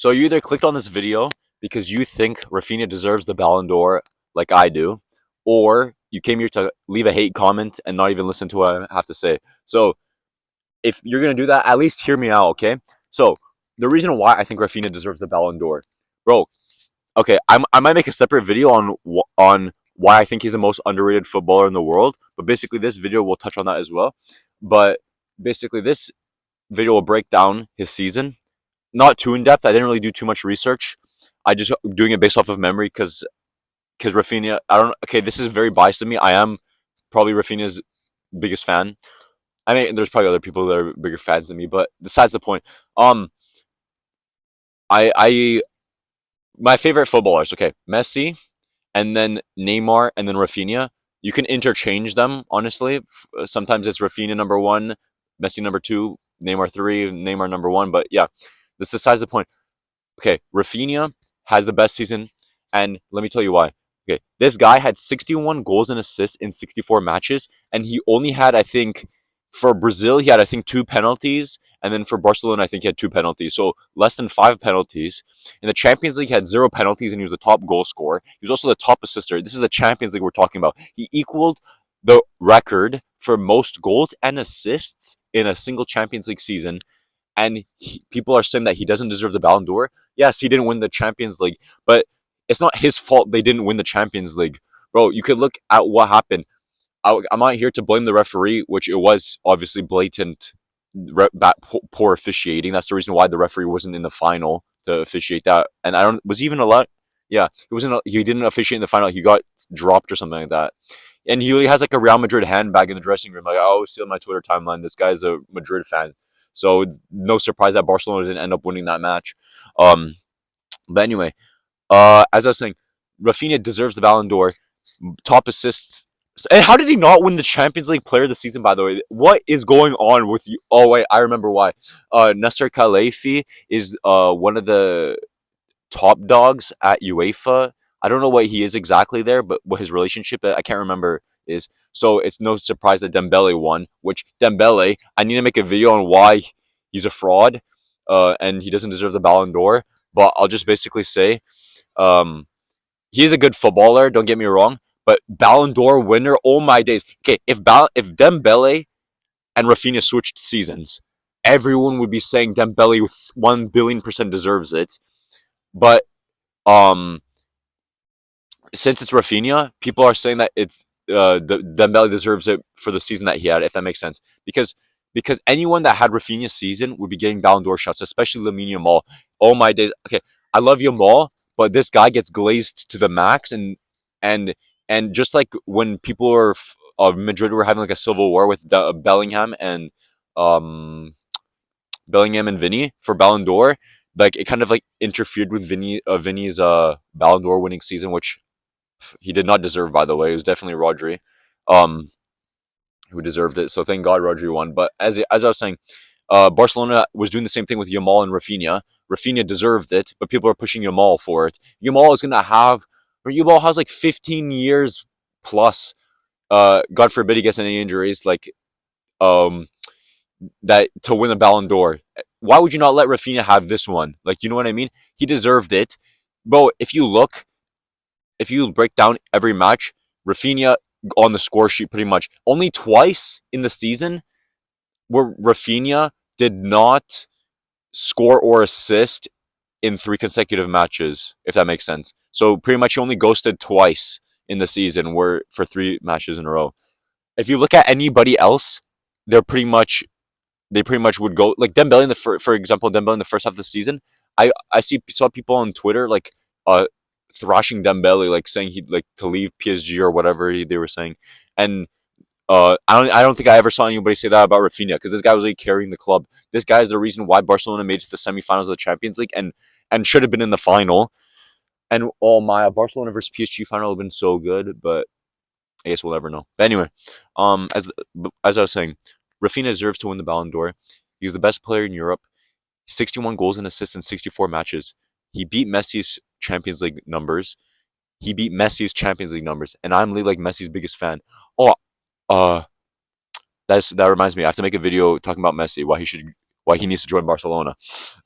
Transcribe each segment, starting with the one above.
So you either clicked on this video because you think Raphinha deserves the Ballon d'Or like I do, or you came here to leave a hate comment and not even listen to what I have to say. So if you're gonna do that, at least hear me out, okay? So the reason why I think Raphinha deserves the Ballon d'Or, bro. Okay, I might make a separate video on why I think he's the most underrated footballer in the world. But basically, this video will touch on that as well. But basically, this video will break down his season, not too in depth. I didn't really do too much research. I just doing it based off of memory because Raphinha. I don't. Okay, this is very biased to me. I am probably Raphinha's biggest fan. I mean, there's probably other people that are bigger fans than me, but besides the point. I my favorite footballers. Okay, Messi, and then Neymar, and then Raphinha. You can interchange them. Honestly, sometimes it's Raphinha number one, Messi number two, Neymar three, Neymar number one. But yeah, this is besides the point. Okay, Raphinha has the best season, and let me tell you why. Okay, this guy had 61 goals and assists in 64 matches, and he only had, I think, for Brazil, he had, I think, two penalties, and then for Barcelona, I think he had two penalties, so less than five penalties. In the Champions League, he had zero penalties, and he was the top goal scorer. He was also the top assister. This is the Champions League we're talking about. He equaled the record for most goals and assists in a single Champions League season, and people are saying that he doesn't deserve the Ballon d'Or. Yes, he didn't win the Champions League, but it's not his fault they didn't win the Champions League. Bro, you could look at what happened. I'm not here to blame the referee, which it was obviously blatant poor officiating. That's the reason why the referee wasn't in the final to officiate that. And I don't, was he even allowed? Yeah, he wasn't. He didn't officiate in the final. He got dropped or something like that. And he has like a Real Madrid handbag in the dressing room. Like I always see on my Twitter timeline, this guy's a Madrid fan. So it's no surprise that Barcelona didn't end up winning that match. Um, but anyway, as I was saying, Raphinha deserves the Ballon d'Or, top assists. And how did he not win the Champions League Player of the Season? By the way, what is going on with you? Oh wait, I remember why. Nasser Khelaïfi is one of the top dogs at UEFA. I don't know what he is exactly there, but what his relationship, I can't remember, is. So it's no surprise that Dembele won, which Dembele, I need to make a video on why he's a fraud and he doesn't deserve the Ballon d'Or. But I'll just basically say um, he's a good footballer, don't get me wrong, but Ballon d'Or winner, oh my days. Okay, if Dembele and Raphinha switched seasons, everyone would be saying Dembele with 1 billion% deserves it. But um, since it's Raphinha, people are saying that it's Dembele deserves it for the season that he had, if that makes sense. Because anyone that had Raphinha's season would be getting Ballon d'Or shots, especially Lamine Yamal. Oh my days. Okay, I love Yamal, but this guy gets glazed to the max, and and just like when people are of Madrid were having like a civil war with um Bellingham and Vinny for Ballon d'Or, like it kind of like interfered with Vinny's Ballon d'Or winning season, which he did not deserve, by the way. It was definitely Rodri, um, who deserved it. So thank God Rodri won. But as I was saying, Barcelona was doing the same thing with Yamal and Raphinha. Raphinha deserved it, but people are pushing Yamal for it. Yamal is gonna have, or Yamal has like 15 years plus. God forbid he gets any injuries, like um, that to win the Ballon d'Or. Why would you not let Raphinha have this one? Like, you know what I mean? He deserved it, bro. If you break down every match, Raphinha on the score sheet pretty much only twice in the season where Raphinha did not score or assist in three consecutive matches, if that makes sense. So pretty much he only ghosted twice in the season where for three matches in a row. If you look at anybody else, they're pretty much they pretty much would go like Dembele in the for example, Dembele in the first half of the season. I saw people on Twitter like thrashing Dembele, like saying he'd like to leave PSG or whatever they were saying, and I don't think I ever saw anybody say that about Raphinha because this guy was like carrying the club. This guy is the reason why Barcelona made it to the semifinals of the Champions League and should have been in the final. And oh my, Barcelona versus PSG final would have been so good, but I guess we'll never know. But anyway, as I was saying, Raphinha deserves to win the Ballon d'Or. He was the best player in Europe. 61 goals and assists in 64 matches. He beat Messi's Champions League numbers. He beat Messi's Champions League numbers, and I'm like Messi's biggest fan. Oh, uh, that reminds me. I have to make a video talking about Messi, why he needs to join Barcelona.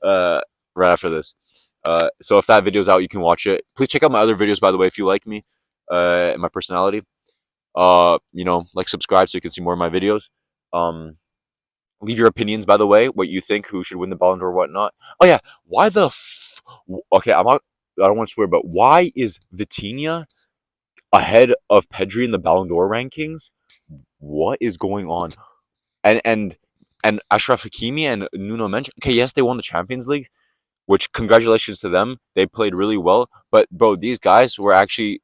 Uh, right after this. So if that video's out, you can watch it. Please check out my other videos, by the way, if you like me and my personality. Like subscribe so you can see more of my videos. Um, Leave your opinions, by the way, what you think, who should win the Ballon d'Or, whatnot. Oh yeah, why the okay? I don't want to swear, but why is Vitinha ahead of Pedri in the Ballon d'Or rankings? What is going on? And Ashraf Hakimi and Nuno Mendes. Okay, yes, they won the Champions League, which congratulations to them. They played really well. But bro, these guys were actually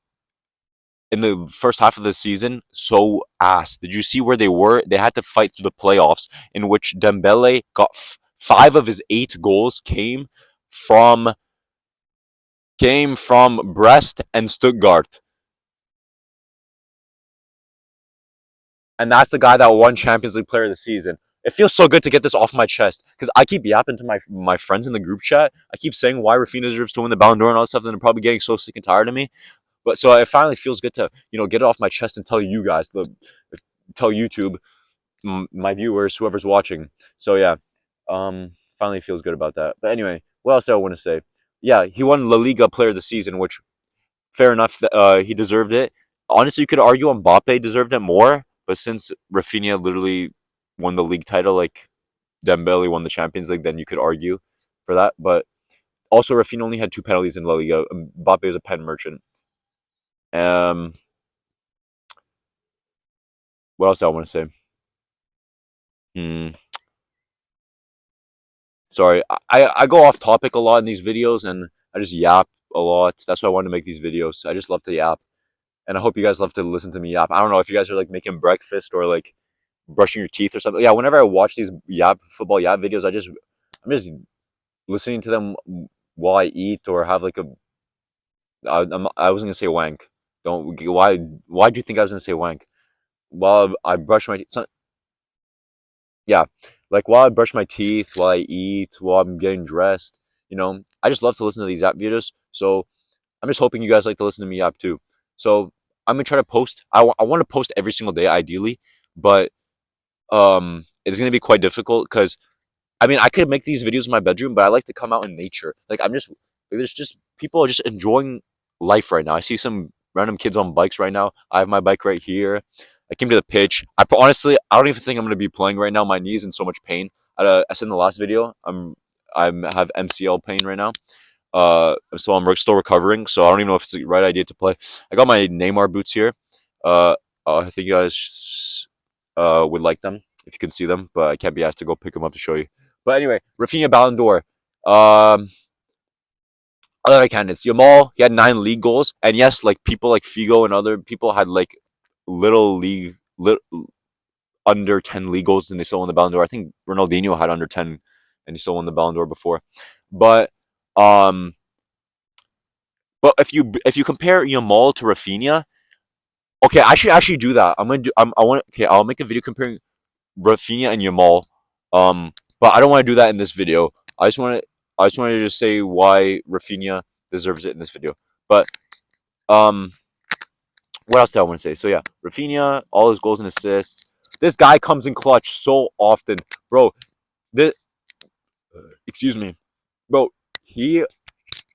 in the first half of the season so ass. Did you see where they were? They had to fight through the playoffs, in which Dembele got five of his 8 goals from Brest and Stuttgart. And that's the guy that won Champions League Player of the Season. It feels so good to get this off my chest because I keep yapping to my friends in the group chat. I keep saying why Raphinha deserves to win the Ballon d'Or and all that stuff, and they're probably getting so sick and tired of me. But so it finally feels good to get it off my chest and tell you guys, tell YouTube, my viewers, whoever's watching. So yeah, finally feels good about that. But anyway, what else do I want to say? Yeah, he won La Liga Player of the Season, which fair enough. He deserved it. Honestly, you could argue Mbappe deserved it more, but since Rafinha literally won the league title, like Dembele won the Champions League, then you could argue for that. But also, Rafinha only had 2 penalties in La Liga. Mbappe was a pen merchant. Um, what else do I want to say? Hmm. Sorry, I go off topic a lot in these videos, and I just yap a lot. That's why I wanted to make these videos. I just love to yap, and I hope you guys love to listen to me yap. I don't know if you guys are like making breakfast or like brushing your teeth or something. Yeah, whenever I watch these football yap videos, I'm just listening to them while I eat or have like a. I wasn't gonna say wank. Don't why do you think I was gonna say wank? While I brush my teeth, yeah, like while I brush my teeth, while I eat, while I'm getting dressed. I just love to listen to these app videos. So I'm just hoping you guys like to listen to me app too. So I'm gonna try to post. I want to post every single day, ideally, but it's gonna be quite difficult because I mean I could make these videos in my bedroom, but I like to come out in nature. There's just people are just enjoying life right now. I see some random kids on bikes right now. I have my bike right here. I came to the pitch. Honestly, I don't even think I'm gonna be playing right now. My knee's in so much pain. I said in the last video, I have MCL pain right now. So I'm still recovering. So I don't even know if it's the right idea to play. I got my Neymar boots here. Uh, I think you guys would like them if you can see them, but I can't be asked to go pick them up to show you. But anyway, Raphinha Ballon d'Or. Other candidates, Yamal, he had 9 league goals, and yes, like people like Figo and other people had like little league, under 10 league goals, and they still won the Ballon d'Or. I think Ronaldinho had under 10, and he still won the Ballon d'Or before. But um, but if you compare Yamal to Rafinha, okay, I should actually do that. I'm gonna do. I want. Okay, I'll make a video comparing Raphinha and Yamal. But I don't want to do that in this video. I just want to. I just wanted to just say why Raphinha deserves it in this video. But um, what else do I want to say? So yeah, Raphinha, all his goals and assists. This guy comes in clutch so often, bro. This, excuse me, bro. He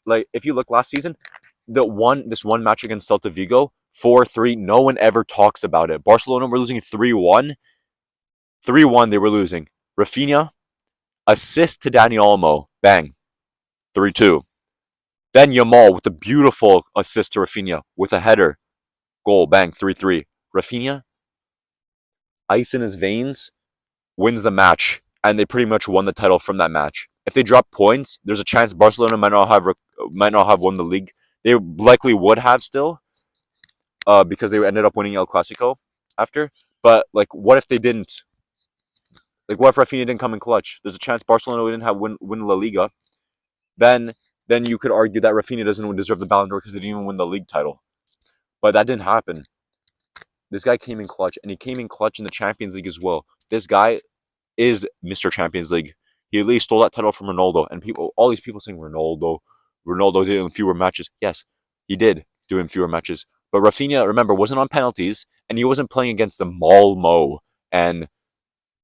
like if you look last season, this one match against Celta Vigo, 4-3. No one ever talks about it. Barcelona were losing 3-1. 3-1 they were losing. Raphinha, assist to Dani Olmo. Bang. 3-2. Then Yamal with a beautiful assist to Raphinha with a header. Goal. Bang. 3-3. Raphinha, ice in his veins, wins the match. And they pretty much won the title from that match. If they drop points, there's a chance Barcelona might not have won the league. They likely would have still, because they ended up winning El Clasico after. But like, what if they didn't? Like, what if Rafinha didn't come in clutch? There's a chance Barcelona didn't have win La Liga. Then you could argue that Rafinha doesn't deserve the Ballon d'Or because he didn't even win the league title. But that didn't happen. This guy came in clutch, and he came in clutch in the Champions League as well. This guy is Mr. Champions League. He at least stole that title from Ronaldo, and all these people saying Ronaldo did it in fewer matches. Yes, he did do it in fewer matches. But Rafinha, remember, wasn't on penalties, and he wasn't playing against the Malmo and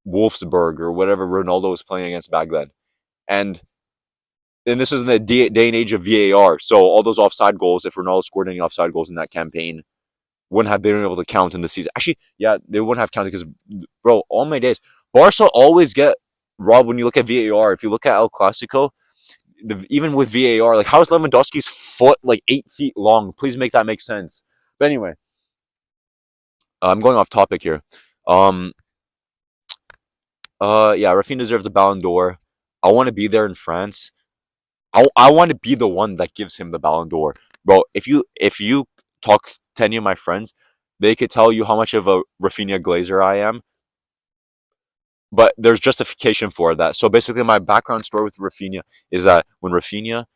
Wolfsburg or whatever Ronaldo was playing against back then. And and this was in the day and age of VAR. So all those offside goals, if Ronaldo scored any offside goals in that campaign, wouldn't have been able to count in the season. Actually, yeah, they wouldn't have counted because, bro, all my days, Barca always get robbed when you look at VAR. If you look at El Clasico, even with VAR, like how is Lewandowski's foot like 8 feet long? Please make that make sense. But anyway, I'm going off topic here. Um, yeah, Raphinha deserves the Ballon d'Or. I want to be there in France. I want to be the one that gives him the Ballon d'Or, bro. If you talk to any of my friends, they could tell you how much of a Raphinha glazer I am. But there's justification for that. So basically, my background story with Raphinha is that when Raphinha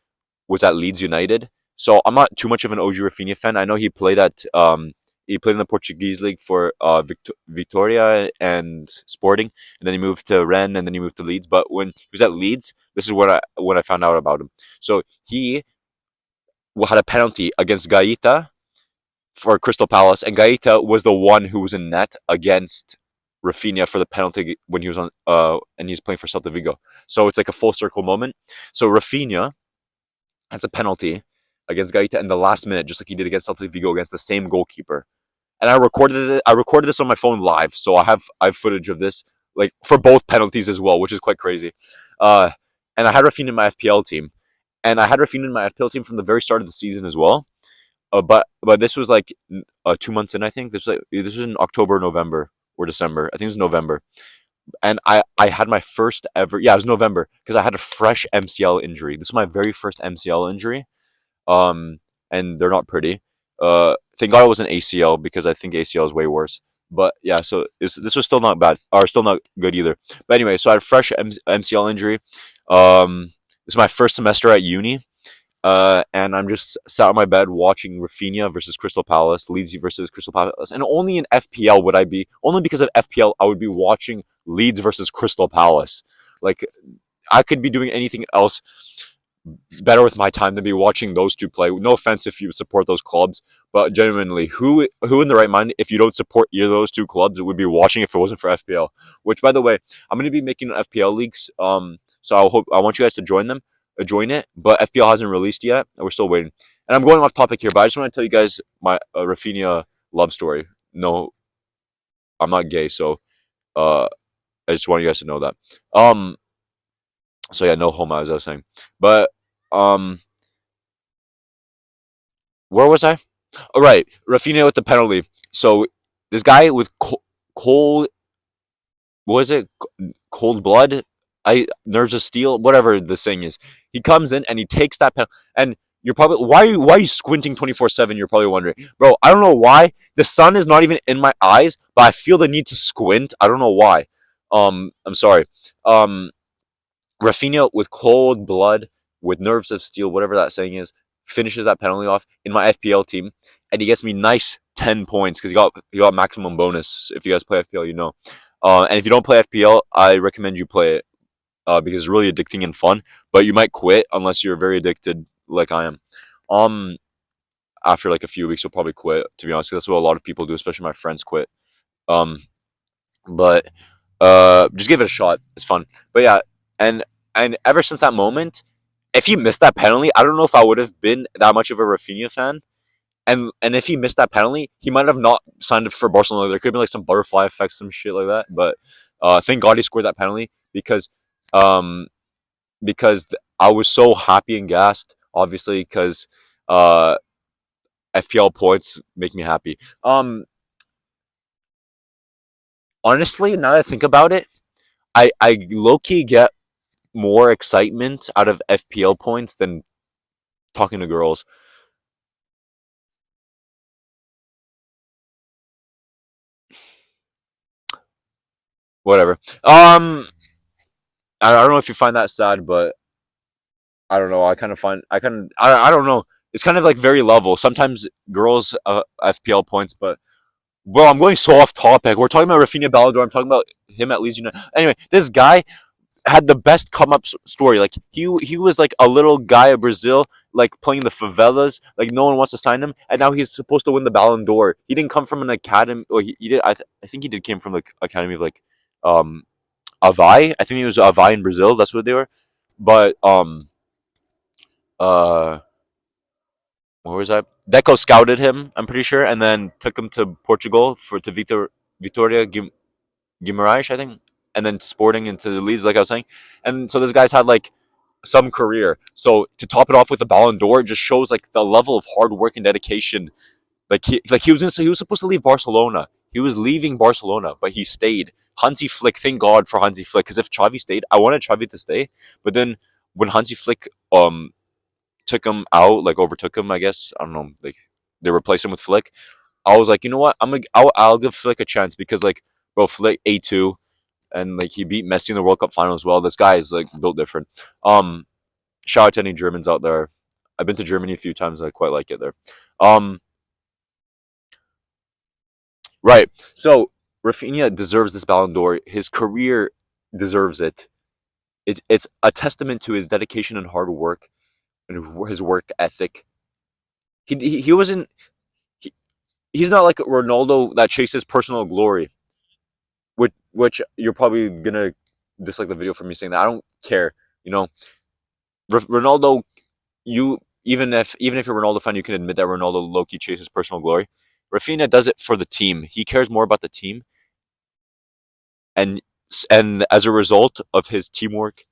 was at Leeds United, so I'm not too much of an OG Raphinha fan. I know he played in the Portuguese league for Victoria and Sporting, and then he moved to Rennes, and then he moved to Leeds. But when he was at Leeds, this is what I found out about him. So he had a penalty against Gaeta for Crystal Palace, and Gaeta was the one who was in net against Raphinha for the penalty when he was on and he's playing for Celta Vigo. So it's like a full circle moment. So Raphinha has a penalty against Gaeta in the last minute, just like he did against Celta Vigo against the same goalkeeper. And I recorded it. I recorded this on my phone live, so I have footage of this, like for both penalties as well, which is quite crazy. Uh, and I had Raphinha in my FPL team, and I had Raphinha in my FPL team from the very start of the season as well. But this was like 2 months in. I think this was in October, November, or December. I think it was November, and I had my first ever. Yeah, it was November because I had a fresh MCL injury. This is my very first MCL injury. Um, and they're not pretty. Thank God it was an ACL because I think ACL is way worse. But yeah, so this was still not bad, or still not good either. But anyway, so I had a fresh MCL injury. This is my first semester at uni. And I'm just sat on my bed watching Raphinha versus Crystal Palace, Leeds versus Crystal Palace, and only in FPL would I be only because of FPL I would be watching Leeds versus Crystal Palace. Like I could be doing anything else better with my time than be watching those two play. No offense if you support those clubs, but genuinely, who in the right mind, if you don't support either of those two clubs, would be watching if it wasn't for FPL? Which, by the way, I'm going to be making FPL leagues. So I want you guys to join it. But FPL hasn't released yet, and we're still waiting. And I'm going off topic here, but I just want to tell you guys my Raphinha love story. No, I'm not gay, so uh, I just want you guys to know that. Um, so yeah, no homo, as I was saying, but um. Where was I? All right, Raphinha with the penalty. So this guy with cold, what was it? Cold blood, nerves of steel, whatever the saying is. He comes in and he takes that penalty. And you're probably why are you squinting 24/7? You're probably wondering, bro. I don't know why. The sun is not even in my eyes, but I feel the need to squint. I don't know why. I'm sorry. Um, Raphinha with cold blood, with nerves of steel, whatever that saying is, finishes that penalty off in my FPL team, and he gets me nice 10 points because he got maximum bonus. If you guys play FPL, you know. And if you don't play FPL, I recommend you play it because it's really addicting and fun. But you might quit unless you're very addicted, like I am. Um, After like a few weeks, you'll probably quit. To be honest, that's what a lot of people do, especially my friends quit. Um, but just give it a shot. It's fun. But yeah, and and ever since that moment, if he missed that penalty, I don't know if I would have been that much of a Raphinha fan. And if he missed that penalty, he might have not signed up for Barcelona. There could have been like some butterfly effect, some shit like that. But thank God he scored that penalty um because I was so happy and gassed. Obviously, because uh FPL points make me happy. Honestly, now that I think about it, I low key get more excitement out of FPL points than talking to girls. Whatever. I don't know if you find that sad, but I don't know. I don't know. It's kind of like very level. Sometimes girls FPL points, but bro, I'm going so off topic. We're talking about Raphinha Ballon d'Or. I'm talking about him at Leeds United. Anyway, this guy had the best come up story. Like he was like a little guy of Brazil, like playing the favelas. Like no one wants to sign him, and now he's supposed to win the Ballon d'Or. He didn't come from an academy. Or he did. I think he did came from the academy of like um Avai. I think he was Avai in Brazil. That's what they were. But uh, where was I? Deco scouted him, I'm pretty sure, and then took him to Portugal for to Vitoria Guimarães, I think, and then Sporting into the Leeds, like I was saying. And so this guy's had like some career. So to top it off with the Ballon d'Or, it just shows like the level of hard work and dedication. He was supposed to leave Barcelona. He was leaving Barcelona, but he stayed. Hansi Flick, thank God for Hansi Flick, because if Xavi stayed, I wanted Xavi to stay. But then when Hansi Flick took him out, like overtook him, I guess I don't know, like they replaced him with Flick. I was like, you know what, I'll give Flick a chance because like bro, Flick A2 and like he beat Messi in the World Cup final as well. This guy is like built different. Shout out to any Germans out there. I've been to Germany a few times. I quite like it there. Um, right. So Raphinha deserves this Ballon d'Or. His career deserves it. It's a testament to his dedication and hard work and his work ethic. He wasn't. He, he's not like Ronaldo that chases personal glory, which you're probably gonna dislike the video for me saying that. I don't care. You know, Ronaldo. You even if you're a Ronaldo fan, you can admit that Ronaldo low-key chases personal glory. Raphinha does it for the team. He cares more about the team, and and as a result of his teamwork,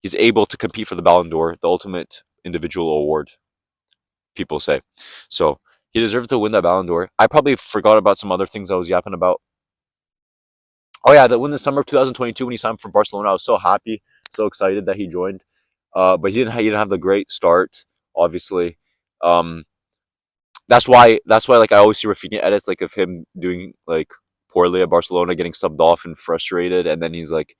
he's able to compete for the Ballon d'Or, the ultimate individual award. People say, so he deserves to win that Ballon d'Or. I probably forgot about some other things I was yapping about. Oh yeah, that when the summer of 2022 when he signed for Barcelona, I was so happy, so excited that he joined. But he didn't have the great start, obviously. Um, that's why like I always see Raphinha edits like of him doing like poorly at Barcelona, getting subbed off and frustrated, and then he's like,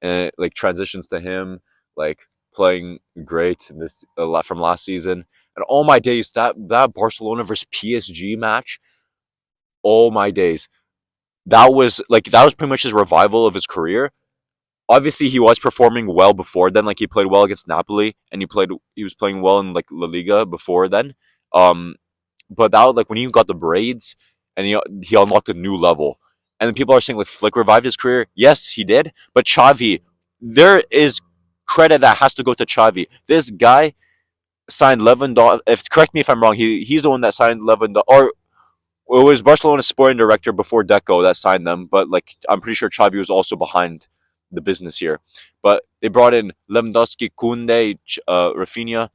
and it, like transitions to him like playing great in this from last season. And all my days, that Barcelona versus PSG match, all my days, that was pretty much his revival of his career. Obviously, he was performing well before then. Like he played well against Napoli, and he was playing well in like La Liga before then. Um, but that like when he got the braids and he unlocked a new level. And then people are saying like Flick revived his career. Yes, he did. But Xavi, there is credit that has to go to Xavi. This guy signed Lewandowski. If correct me if I'm wrong, he's the one that signed Lewandowski, or it was Barcelona's sporting director before Deco that signed them. But like I'm pretty sure Xavi was also behind the business here. But they brought in Lewandowski, Kunde, Raphinha.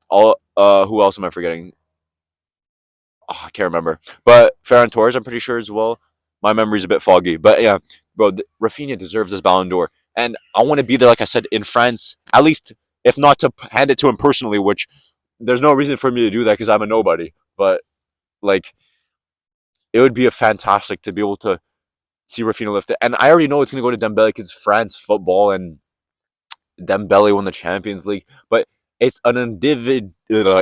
All who else am I forgetting? Oh, I can't remember. But Ferran Torres, I'm pretty sure as well. My memory's a bit foggy, but yeah, bro, Rafinha deserves this Ballon d'Or, and I want to be there, like I said, in France, at least if not to hand it to him personally, which there's no reason for me to do that because I'm a nobody. But like, it would be a fantastic to be able to see Rafinha lift it, and I already know it's gonna go to Dembele because France football and Dembele won the Champions League, but it's an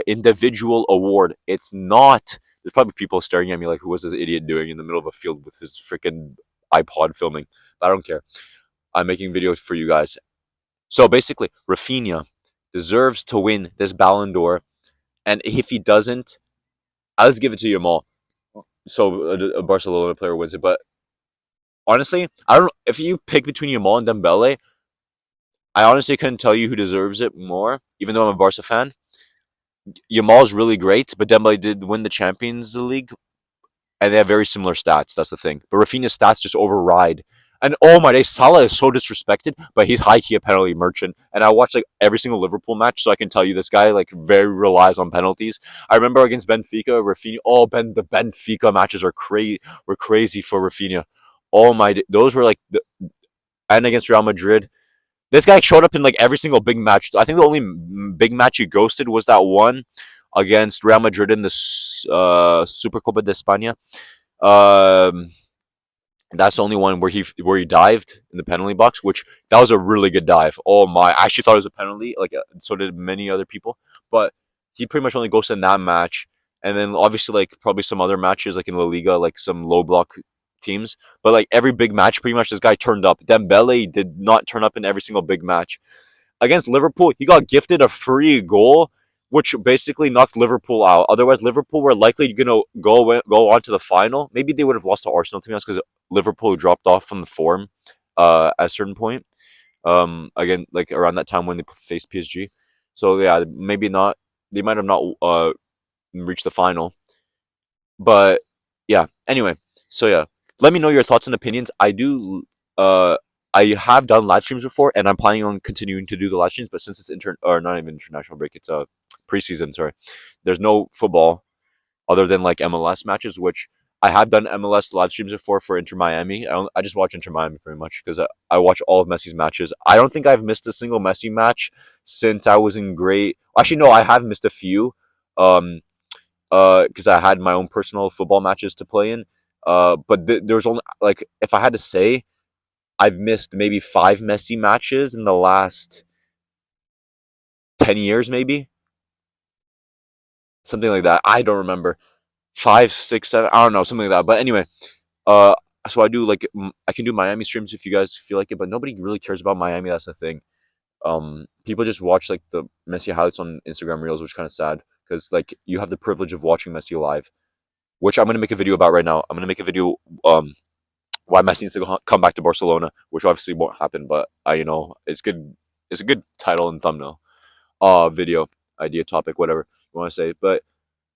individual award. It's not. There's probably people staring at me like, "Who was this idiot doing in the middle of a field with his freaking iPod filming?" But I don't care. I'm making videos for you guys. So basically, Rafinha deserves to win this Ballon d'Or, and if he doesn't, I'll just give it to Yamal. So a Barcelona player wins it. But honestly, I don't. If you pick between Yamal and Dembele, I honestly couldn't tell you who deserves it more. Even though I'm a Barca fan, Yamal's really great, but Dembele did win the Champions League, and they have very similar stats. That's the thing. But Rafinha's stats just override. And oh my day, Salah is so disrespected, but he's high key a penalty merchant. And I watch like every single Liverpool match, so I can tell you this guy like very relies on penalties. I remember against Benfica, Rafinha. Oh, the Benfica matches were crazy for Rafinha. Oh my, those were like and against Real Madrid. This guy showed up in like every single big match. I think the only big match he ghosted was that one against Real Madrid in the Supercopa de España. Um, that's the only one where he dived in the penalty box, which that was a really good dive. Oh my! I actually thought it was a penalty. Like so did many other people, but he pretty much only ghosted in that match, and then obviously like probably some other matches like in La Liga, like some low block teams. But like every big match, pretty much this guy turned up. Dembele did not turn up in every single big match. Against Liverpool, he got gifted a free goal, which basically knocked Liverpool out. Otherwise, Liverpool were likely going to go on to the final. Maybe they would have lost to Arsenal, to be honest, because Liverpool dropped off from the form at a certain point. Again, like around that time when they faced PSG. So yeah, maybe not. They might have not reached the final, but yeah. Anyway, so yeah, let me know your thoughts and opinions. Uh, I have done live streams before, and I'm planning on continuing to do the live streams. But since it's or not even international break, it's a preseason. Sorry, there's no football other than like MLS matches, which I have done MLS live streams before for Inter Miami. I just watch Inter Miami pretty much because I watch all of Messi's matches. I don't think I've missed a single Messi match since I was in grade. Actually, no, I have missed a few. Um, because I had my own personal football matches to play in. But there's only like if I had to say, I've missed maybe 5 Messi matches in the last 10 years, maybe something like that. I don't remember 5, 6, 7. I don't know, something like that. But anyway, uh, so I do like I can do Miami streams if you guys feel like it, but nobody really cares about Miami. That's the thing. People just watch like the Messi highlights on Instagram Reels, which is kind of sad because like you have the privilege of watching Messi live, which I'm gonna make a video about right now. I'm gonna make a video why Messi needs to come back to Barcelona, which obviously won't happen, but it's good. It's a good title and thumbnail, video idea topic, whatever you want to say. But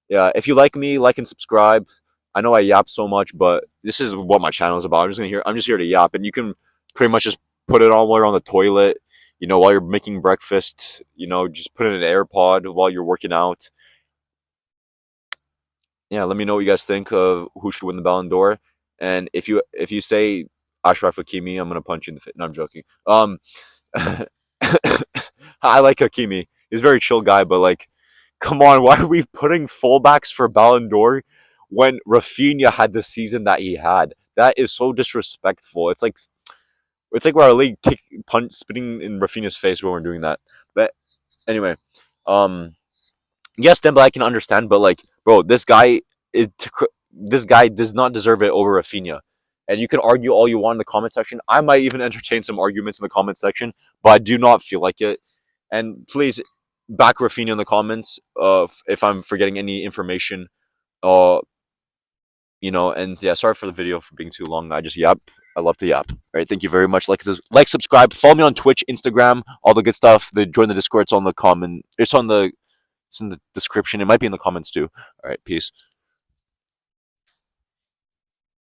yeah, if you like me, like and subscribe. I know I yap so much, but this is what my channel is about. I'm just here to yap, and you can pretty much just put it on while you're on the toilet, while you're making breakfast. Just put in an AirPod while you're working out. Yeah, let me know what you guys think of who should win the Ballon d'Or. And if you say Ashraf Hakimi, I'm gonna punch you in the face. No, I'm joking. I like Hakimi. He's a very chill guy, but like, come on, why are we putting fullbacks for Ballon d'Or when Raphinha had the season that he had? That is so disrespectful. It's like we're league punch spitting in Raphinha's face when we're doing that. But anyway, um, yes, Dembele I can understand, but like, bro, is this guy does not deserve it over Raphinha. And you can argue all you want in the comment section. I might even entertain some arguments in the comment section, but I do not feel like it. And please back Raphinha in the comments. If I'm forgetting any information, uh, and yeah, sorry for the video for being too long. I just yap. I love to yap. All right, thank you very much. Like, subscribe, follow me on Twitch, Instagram, all the good stuff. Join the Discord. It's on the comment. It's in the description. It might be in the comments too. All right, peace.